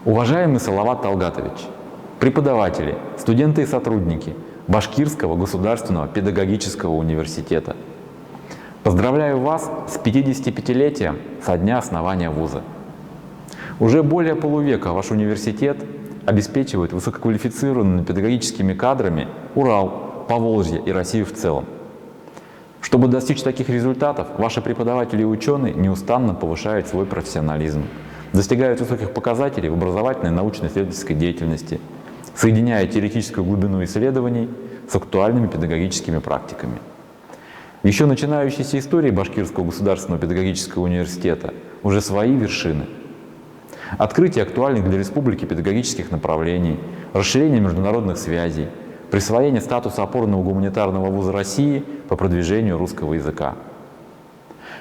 Уважаемый Салават Талгатович, преподаватели, студенты и сотрудники Башкирского государственного педагогического университета, поздравляю вас с 55-летием со дня основания вуза. Уже более полувека ваш университет обеспечивает высококвалифицированными педагогическими кадрами Урал, Поволжье и Россию в целом. Чтобы достичь таких результатов, ваши преподаватели и ученые неустанно повышают свой профессионализм, достигают высоких показателей в образовательной и научно-исследовательской деятельности, соединяя теоретическую глубину исследований с актуальными педагогическими практиками. В еще начинающейся истории Башкирского государственного педагогического университета уже свои вершины. Открытие актуальных для республики педагогических направлений, расширение международных связей, присвоение статуса опорного гуманитарного вуза России по продвижению русского языка.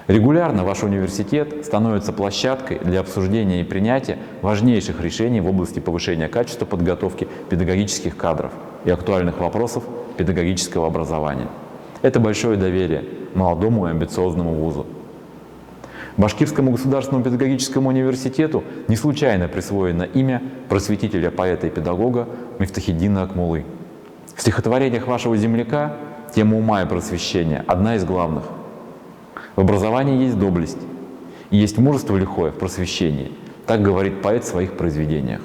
Регулярно ваш университет становится площадкой для обсуждения и принятия важнейших решений в области повышения качества подготовки педагогических кадров и актуальных вопросов педагогического образования. Это большое доверие молодому и амбициозному вузу. Башкирскому государственному педагогическому университету не случайно присвоено имя просветителя, поэта и педагога Мифтахиддина Акмуллы. В стихотворениях вашего земляка тема ума и просвещения одна из главных. В образовании есть доблесть, и есть мужество лихое в просвещении, так говорит поэт в своих произведениях.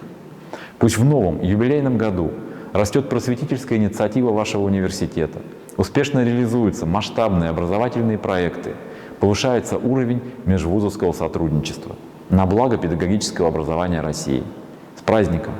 Пусть в новом юбилейном году растет просветительская инициатива вашего университета, успешно реализуются масштабные образовательные проекты, повышается уровень межвузовского сотрудничества на благо педагогического образования России. С праздником!